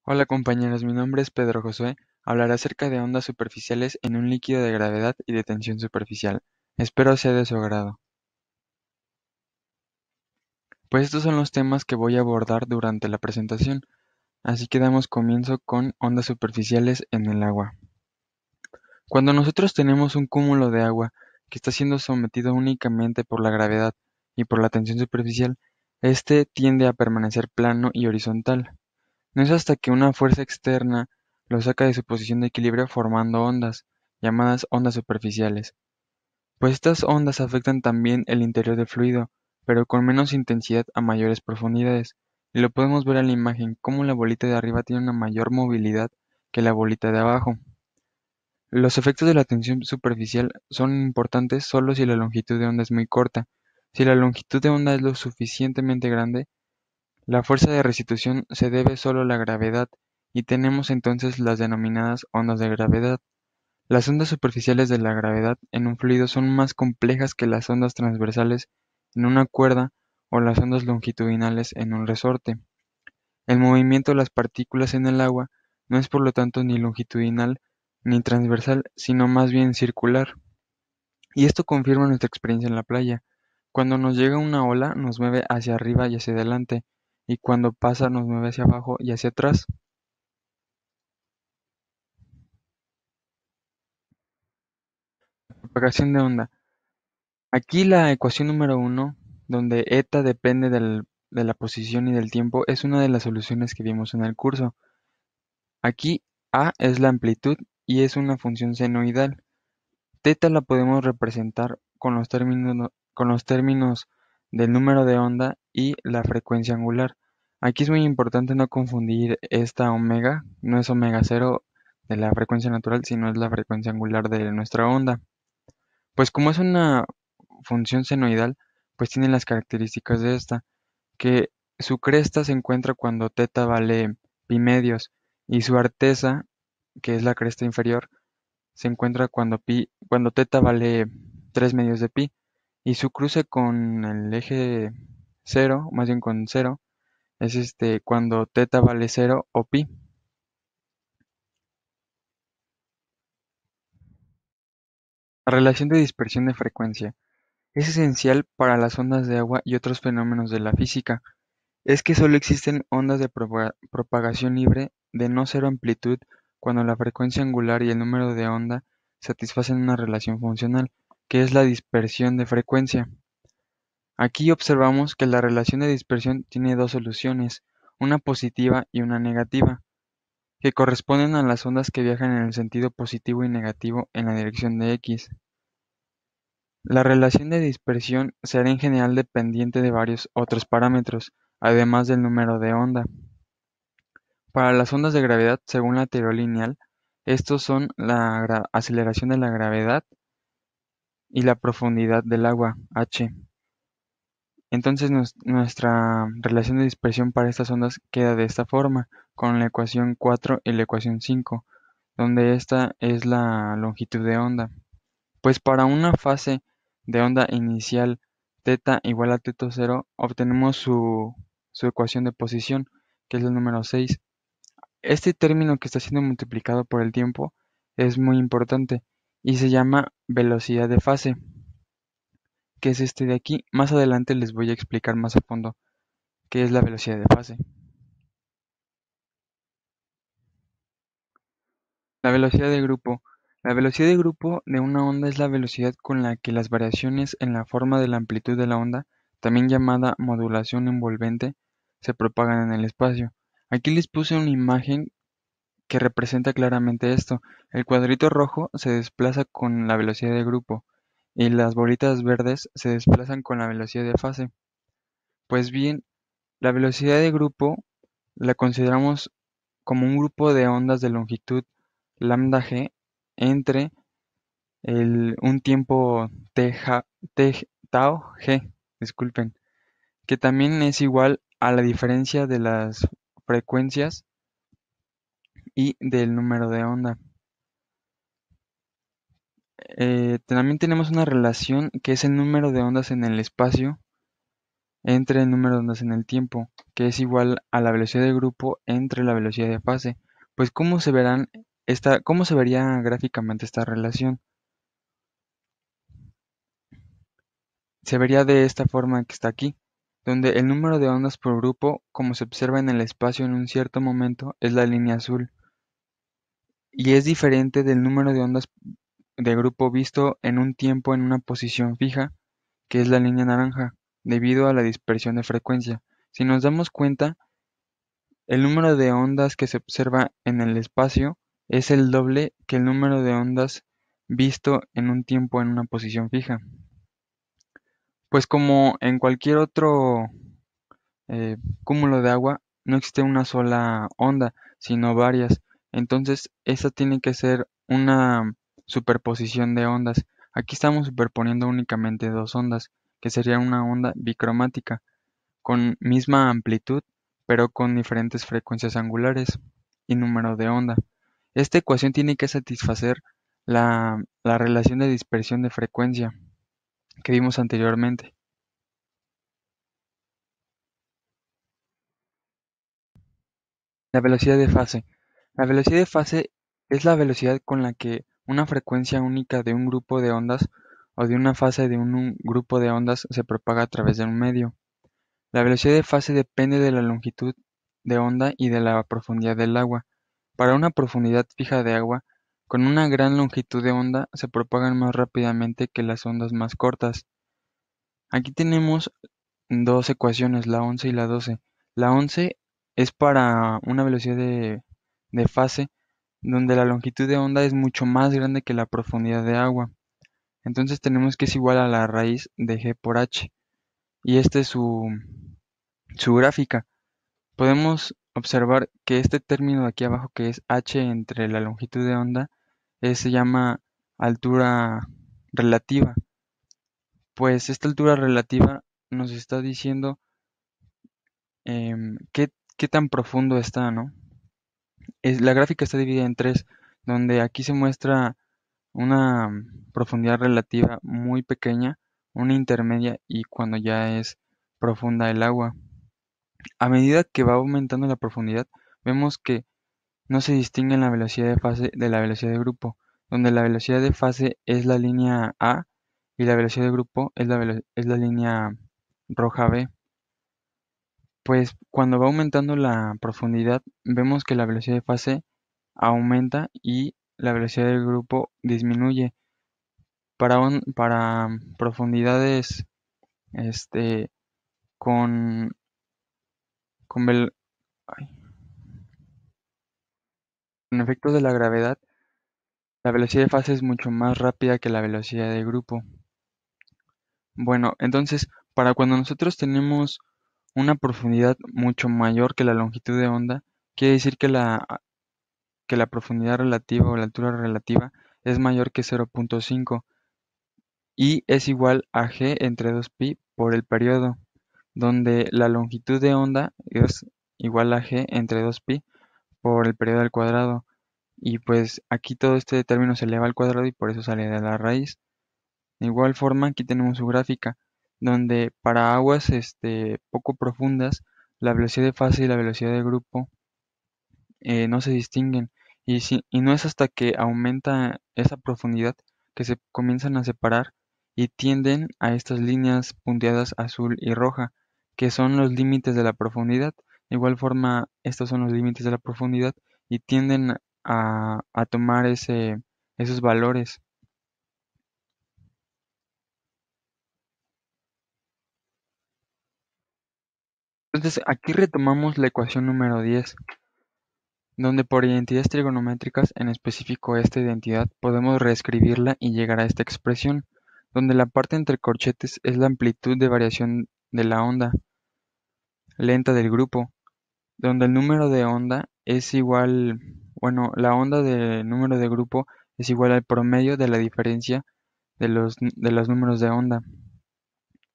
Hola compañeros, mi nombre es Pedro Josué. Hablaré acerca de ondas superficiales en un líquido de gravedad y de tensión superficial. Espero sea de su agrado. Pues estos son los temas que voy a abordar durante la presentación, así que damos comienzo con ondas superficiales en el agua. Cuando nosotros tenemos un cúmulo de agua que está siendo sometido únicamente por la gravedad y por la tensión superficial, este tiende a permanecer plano y horizontal. No es hasta que una fuerza externa lo saca de su posición de equilibrio formando ondas, llamadas ondas superficiales. Pues estas ondas afectan también el interior del fluido, pero con menos intensidad a mayores profundidades, y lo podemos ver en la imagen cómo la bolita de arriba tiene una mayor movilidad que la bolita de abajo. Los efectos de la tensión superficial son importantes solo si la longitud de onda es muy corta. Si la longitud de onda es lo suficientemente grande, la fuerza de restitución se debe solo a la gravedad, y tenemos entonces las denominadas ondas de gravedad. Las ondas superficiales de la gravedad en un fluido son más complejas que las ondas transversales en una cuerda o las ondas longitudinales en un resorte. El movimiento de las partículas en el agua no es por lo tanto ni longitudinal ni transversal, sino más bien circular. Y esto confirma nuestra experiencia en la playa. Cuando nos llega una ola nos mueve hacia arriba y hacia adelante, y cuando pasa nos mueve hacia abajo y hacia atrás. Propagación de onda. Aquí la ecuación número uno, donde eta depende de la posición y del tiempo, es una de las soluciones que vimos en el curso. Aquí a es la amplitud y es una función senoidal. Teta la podemos representar con los términos del número de onda y la frecuencia angular. Aquí es muy importante no confundir esta omega, no es omega cero de la frecuencia natural, sino es la frecuencia angular de nuestra onda. Pues como es una función senoidal, pues tiene las características de esta, que su cresta se encuentra cuando teta vale pi medios y su artesa, que es la cresta inferior, se encuentra cuando teta vale 3 medios de pi, y su cruce con el eje cero, más bien con cero, es cuando teta vale cero o pi. La relación de dispersión de frecuencia es esencial para las ondas de agua y otros fenómenos de la física. Es que solo existen ondas de propagación libre de no cero amplitud cuando la frecuencia angular y el número de onda satisfacen una relación funcional, que es la dispersión de frecuencia. Aquí observamos que la relación de dispersión tiene dos soluciones, una positiva y una negativa, que corresponden a las ondas que viajan en el sentido positivo y negativo en la dirección de x. La relación de dispersión será en general dependiente de varios otros parámetros, además del número de onda. Para las ondas de gravedad, según la teoría lineal, estos son la aceleración de la gravedad y la profundidad del agua, h. Entonces nuestra relación de dispersión para estas ondas queda de esta forma, con la ecuación 4 y la ecuación 5, donde esta es la longitud de onda. Pues para una fase de onda inicial θ igual a θ cero, obtenemos su ecuación de posición, que es el número 6. Este término que está siendo multiplicado por el tiempo es muy importante y se llama velocidad de fase, que es este de aquí. Más adelante les voy a explicar más a fondo qué es la velocidad de fase. La velocidad de grupo. La velocidad de grupo de una onda es la velocidad con la que las variaciones en la forma de la amplitud de la onda, también llamada modulación envolvente, se propagan en el espacio. Aquí les puse una imagen que representa claramente esto. El cuadrito rojo se desplaza con la velocidad de grupo y las bolitas verdes se desplazan con la velocidad de fase. Pues bien, la velocidad de grupo la consideramos como un grupo de ondas de longitud lambda g entre un tiempo tau g, disculpen, que también es igual a la diferencia de las frecuencias y del número de onda. También tenemos una relación que es el número de ondas en el espacio entre el número de ondas en el tiempo, que es igual a la velocidad de grupo entre la velocidad de fase. Pues ¿cómo se vería gráficamente esta relación? Se vería de esta forma que está aquí, donde el número de ondas por grupo, como se observa en el espacio en un cierto momento, es la línea azul, y es diferente del número de ondas de grupo visto en un tiempo en una posición fija, que es la línea naranja, debido a la dispersión de frecuencia. Si nos damos cuenta, el número de ondas que se observa en el espacio es el doble que el número de ondas visto en un tiempo en una posición fija. Pues como en cualquier otro eh, cúmulo de agua, no existe una sola onda, sino varias. Entonces, esa tiene que ser una superposición de ondas. Aquí estamos superponiendo únicamente dos ondas, que sería una onda bicromática, con misma amplitud, pero con diferentes frecuencias angulares y número de onda. Esta ecuación tiene que satisfacer la relación de dispersión de frecuencia que vimos anteriormente. La velocidad de fase. La velocidad de fase es la velocidad con la que una frecuencia única de un grupo de ondas o de una fase de un grupo de ondas se propaga a través de un medio. La velocidad de fase depende de la longitud de onda y de la profundidad del agua. Para una profundidad fija de agua, con una gran longitud de onda se propagan más rápidamente que las ondas más cortas. Aquí tenemos dos ecuaciones, la 11 y la 12. La 11 es para una velocidad de fase donde la longitud de onda es mucho más grande que la profundidad de agua. Entonces tenemos que es igual a la raíz de g por h. Y esta es su gráfica. Podemos observar que este término de aquí abajo, que es h entre la longitud de onda, se llama altura relativa. Pues esta altura relativa nos está diciendo qué tan profundo está, ¿no? La gráfica está dividida en tres, donde aquí se muestra una profundidad relativa muy pequeña, una intermedia y cuando ya es profunda el agua. A medida que va aumentando la profundidad, vemos que no se distingue la velocidad de fase de la velocidad de grupo, donde la velocidad de fase es la línea A y la velocidad de grupo es la línea roja B. Pues cuando va aumentando la profundidad, vemos que la velocidad de fase aumenta y la velocidad del grupo disminuye. Para profundidades este, con, con, vel- ay, con efectos de la gravedad, la velocidad de fase es mucho más rápida que la velocidad de grupo. Bueno, entonces, para cuando nosotros tenemos una profundidad mucho mayor que la longitud de onda, quiere decir que la profundidad relativa o la altura relativa es mayor que 0.5 y es igual a g entre 2pi por el periodo, donde la longitud de onda es igual a g entre 2pi por el periodo al cuadrado. Y pues aquí todo este término se eleva al cuadrado y por eso sale de la raíz. De igual forma, aquí tenemos su gráfica, donde para aguas poco profundas, la velocidad de fase y la velocidad de grupo no se distinguen. Y no es hasta que aumenta esa profundidad que se comienzan a separar y tienden a estas líneas punteadas azul y roja, que son los límites de la profundidad. De igual forma, estos son los límites de la profundidad y tienden a tomar esos valores. Entonces, aquí retomamos la ecuación número 10, donde por identidades trigonométricas, en específico esta identidad, podemos reescribirla y llegar a esta expresión, donde la parte entre corchetes es la amplitud de variación de la onda lenta del grupo, donde el número de onda es igual, bueno, la onda del número de grupo es igual al promedio de la diferencia de los números de onda,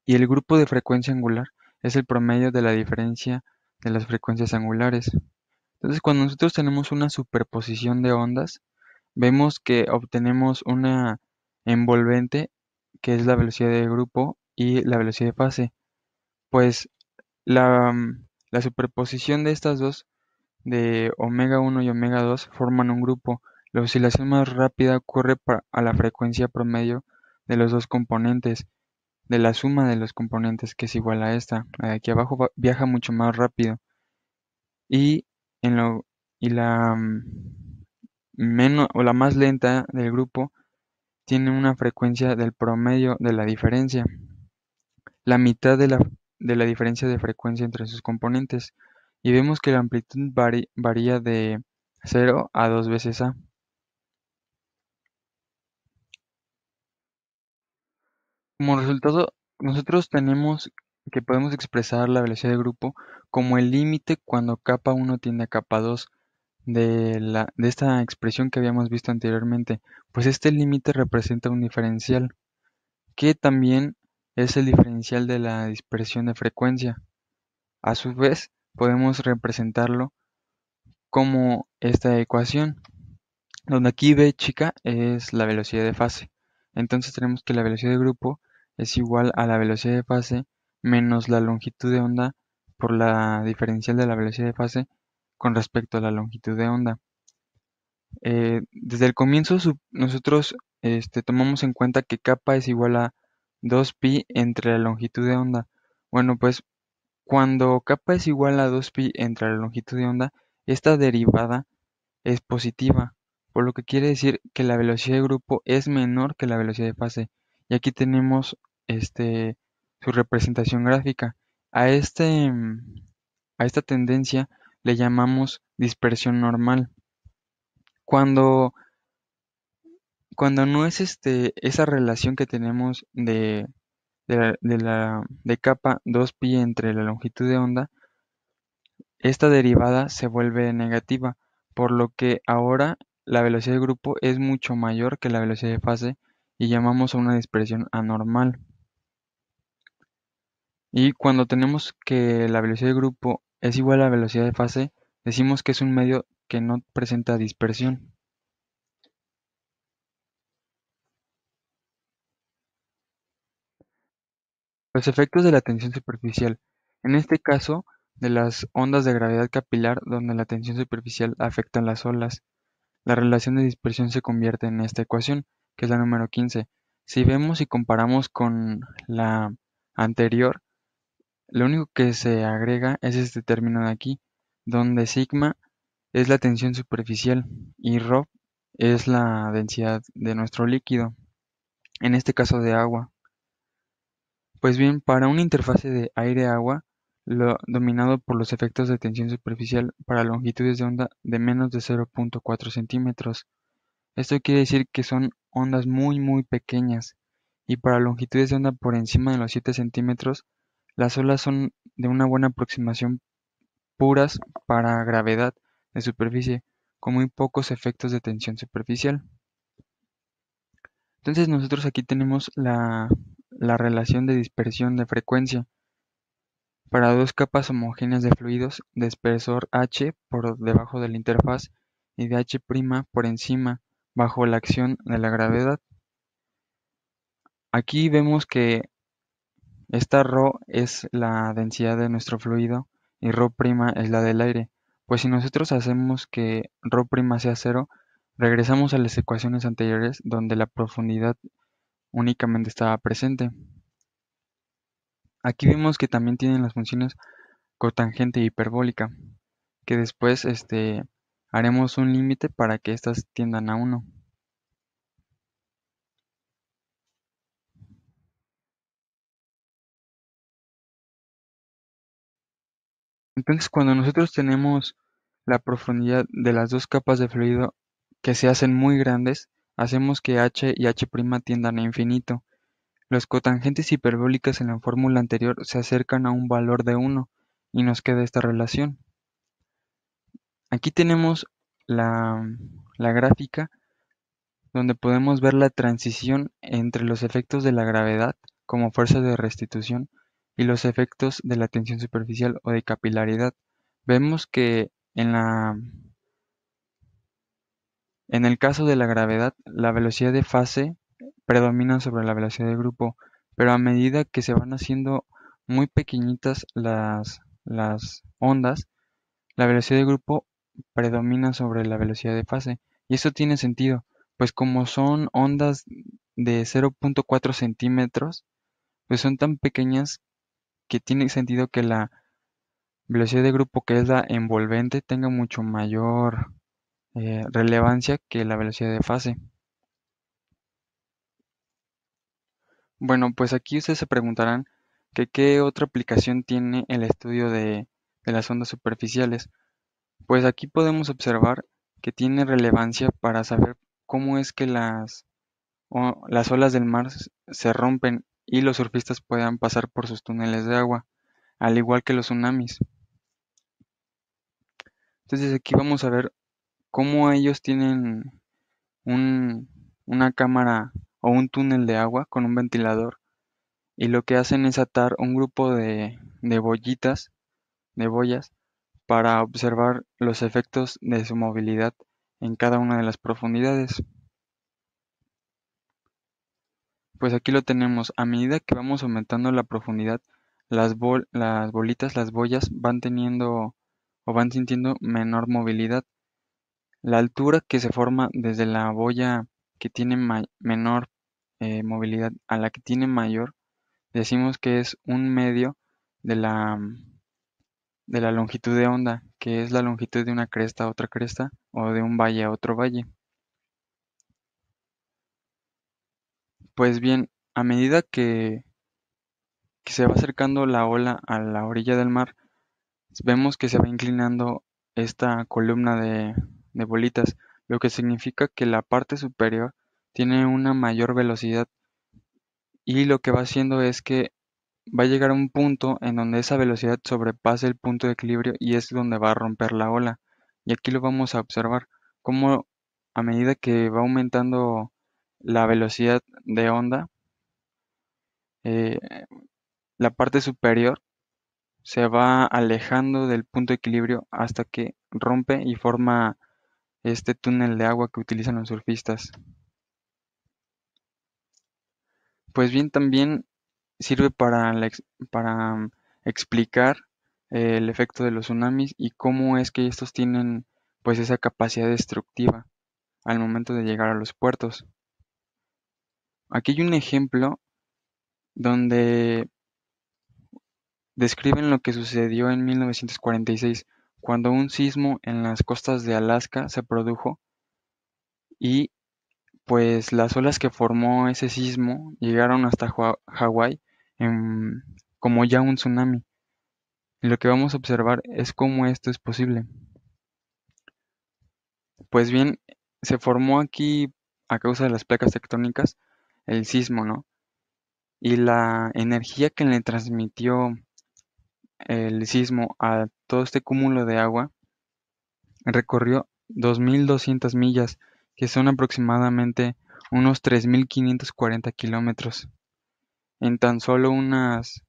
y el grupo de frecuencia angular es el promedio de la diferencia de las frecuencias angulares. Entonces, cuando nosotros tenemos una superposición de ondas, vemos que obtenemos una envolvente que es la velocidad de grupo y la velocidad de fase. pues la, la superposición de estas dos, de omega 1 y omega 2, forman un grupo. La oscilación más rápida ocurre a la frecuencia promedio de los dos componentes, de la suma de los componentes, que es igual a esta. La de aquí abajo viaja mucho más rápido. Y, en lo, y la menos o la más lenta del grupo tiene una frecuencia del promedio de la diferencia, la mitad de la diferencia de frecuencia entre sus componentes, y vemos que la amplitud varía de 0 a 2 veces A. Como resultado, nosotros tenemos que podemos expresar la velocidad de grupo como el límite cuando capa 1 tiende a capa 2 de esta expresión que habíamos visto anteriormente, pues este límite representa un diferencial, que también es el diferencial de la dispersión de frecuencia. A su vez, podemos representarlo como esta ecuación, donde aquí B chica es la velocidad de fase. Entonces tenemos que la velocidad de grupo es igual a la velocidad de fase menos la longitud de onda por la diferencial de la velocidad de fase con respecto a la longitud de onda. Desde el comienzo nosotros tomamos en cuenta que kappa es igual a 2pi entre la longitud de onda. Bueno, pues cuando kappa es igual a 2pi entre la longitud de onda, esta derivada es positiva, por lo que quiere decir que la velocidad de grupo es menor que la velocidad de fase. Y aquí tenemos su representación gráfica. A, este, a esta tendencia le llamamos dispersión normal. Cuando, cuando no es esa relación que tenemos de capa 2pi entre la longitud de onda, esta derivada se vuelve negativa, por lo que ahora la velocidad de grupo es mucho mayor que la velocidad de fase y llamamos a una dispersión anormal. Y cuando tenemos que la velocidad de grupo es igual a la velocidad de fase, decimos que es un medio que no presenta dispersión. Los efectos de la tensión superficial. En este caso, de las ondas de gravedad capilar donde la tensión superficial afecta las olas. La relación de dispersión se convierte en esta ecuación, que es la número 15. Si vemos y comparamos con la anterior, lo único que se agrega es este término de aquí, donde sigma es la tensión superficial y ρ es la densidad de nuestro líquido, en este caso de agua. Pues bien, para una interfase de aire-agua, dominado por los efectos de tensión superficial para longitudes de onda de menos de 0.4 centímetros, esto quiere decir que son ondas muy pequeñas, y para longitudes de onda por encima de los 7 centímetros, las olas son de una buena aproximación puras para gravedad de superficie, con muy pocos efectos de tensión superficial. Entonces nosotros aquí tenemos la relación de dispersión de frecuencia para dos capas homogéneas de fluidos de espesor h por debajo de la interfaz y de h' por encima bajo la acción de la gravedad. Aquí vemos que esta ρ es la densidad de nuestro fluido y ρ' es la del aire. Pues si nosotros hacemos que ρ' sea cero, regresamos a las ecuaciones anteriores donde la profundidad únicamente estaba presente. Aquí vemos que también tienen las funciones cotangente e hiperbólica, que después haremos un límite para que éstas tiendan a 1. Entonces, cuando nosotros tenemos la profundidad de las dos capas de fluido que se hacen muy grandes, hacemos que h y h' tiendan a infinito. Los cotangentes hiperbólicas en la fórmula anterior se acercan a un valor de 1 y nos queda esta relación. Aquí tenemos la gráfica donde podemos ver la transición entre los efectos de la gravedad como fuerza de restitución y los efectos de la tensión superficial o de capilaridad. Vemos que en el caso de la gravedad, la velocidad de fase predomina sobre la velocidad de grupo, pero a medida que se van haciendo muy pequeñitas las ondas, la velocidad de grupo predomina sobre la velocidad de fase. Y esto tiene sentido, pues como son ondas de 0.4 centímetros, pues son tan pequeñas que tiene sentido que la velocidad de grupo, que es la envolvente, tenga mucho mayor relevancia que la velocidad de fase. Bueno, pues aquí ustedes se preguntarán que qué otra aplicación tiene el estudio de las ondas superficiales. Pues aquí podemos observar que tiene relevancia para saber cómo es que las olas del mar se rompen y los surfistas puedan pasar por sus túneles de agua, al igual que los tsunamis. Entonces aquí vamos a ver cómo ellos tienen un- una cámara o un túnel de agua con un ventilador y lo que hacen es atar un grupo de bollitas, de boyas, para observar los efectos de su movilidad en cada una de las profundidades. Pues aquí lo tenemos. A medida que vamos aumentando la profundidad, las bolitas, las boyas van teniendo o van sintiendo menor movilidad. La altura que se forma desde la boya que tiene menor movilidad a la que tiene mayor, decimos que es un medio de la longitud de onda, que es la longitud de una cresta a otra cresta o de un valle a otro valle. Pues bien, a medida que se va acercando la ola a la orilla del mar, vemos que se va inclinando esta columna de bolitas, lo que significa que la parte superior tiene una mayor velocidad y lo que va haciendo es que va a llegar a un punto en donde esa velocidad sobrepase el punto de equilibrio y es donde va a romper la ola. Y aquí lo vamos a observar, cómo a medida que va aumentando la velocidad de onda, eh, la parte superior se va alejando del punto de equilibrio hasta que rompe y forma este túnel de agua que utilizan los surfistas. Pues bien, también sirve para explicar el efecto de los tsunamis y cómo es que estos tienen pues esa capacidad destructiva al momento de llegar a los puertos. Aquí hay un ejemplo donde describen lo que sucedió en 1946, cuando un sismo en las costas de Alaska se produjo y pues las olas que formó ese sismo llegaron hasta Hawái como ya un tsunami. Y lo que vamos a observar es cómo esto es posible. Pues bien, se formó aquí a causa de las placas tectónicas el sismo, ¿no? Y la energía que le transmitió el sismo a todo este cúmulo de agua recorrió 2.200 millas, que son aproximadamente unos 3.540 kilómetros, en tan solo unas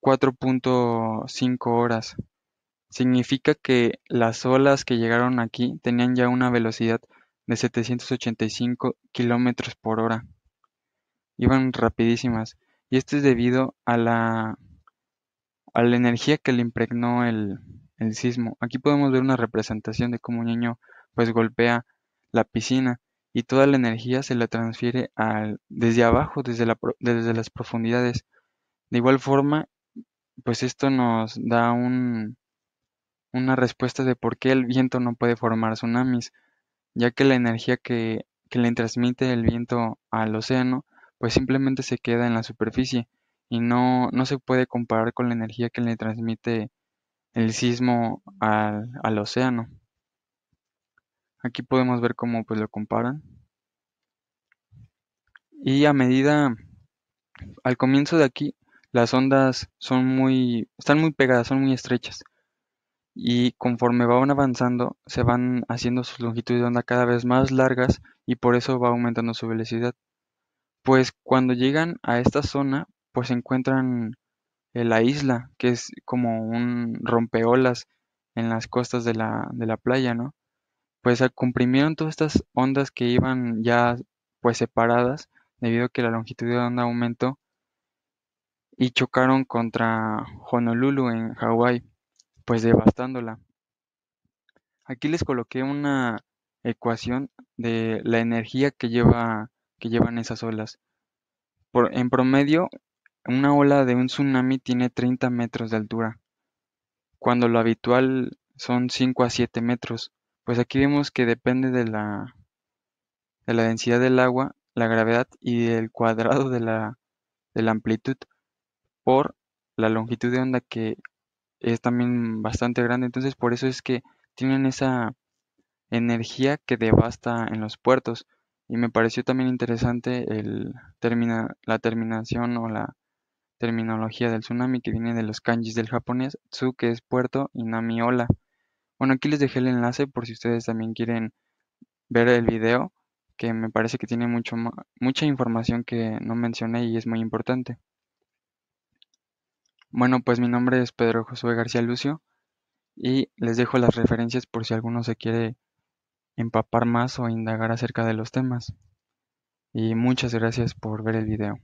4.5 horas. Significa que las olas que llegaron aquí tenían ya una velocidad de 785 kilómetros por hora. Iban rapidísimas. Y esto es debido a la energía que le impregnó el sismo. Aquí podemos ver una representación de cómo un niño pues golpea la piscina y toda la energía se la transfiere desde abajo, desde las profundidades. De igual forma, pues esto nos da una respuesta de por qué el viento no puede formar tsunamis, ya que la energía que le transmite el viento al océano, pues simplemente se queda en la superficie y no se puede comparar con la energía que le transmite el sismo al océano. Aquí podemos ver cómo pues lo comparan. Y al comienzo de aquí, las ondas están muy pegadas, son muy estrechas. Y conforme van avanzando, se van haciendo sus longitudes de onda cada vez más largas y por eso va aumentando su velocidad. Pues cuando llegan a esta zona, pues encuentran la isla, que es como un rompeolas en las costas de la playa, ¿no? Pues comprimieron todas estas ondas que iban ya pues separadas debido a que la longitud de onda aumentó y chocaron contra Honolulu en Hawái, pues devastándola. Aquí les coloqué una ecuación de la energía que llevan esas olas. En promedio, una ola de un tsunami tiene 30 metros de altura, cuando lo habitual son 5 a 7 metros. Pues aquí vemos que depende de la densidad del agua, la gravedad y el cuadrado de la amplitud por la longitud de onda que es también bastante grande. Entonces, por eso es que tienen esa energía que devasta en los puertos. Y me pareció también interesante la terminación o la terminología del tsunami que viene de los kanjis del japonés, tsu que es puerto y nami ola. Bueno, aquí les dejé el enlace por si ustedes también quieren ver el video, que me parece que tiene mucha información que no mencioné y es muy importante. Bueno, pues mi nombre es Pedro Josué García Lucio y les dejo las referencias por si alguno se quiere empapar más o indagar acerca de los temas. Y muchas gracias por ver el video.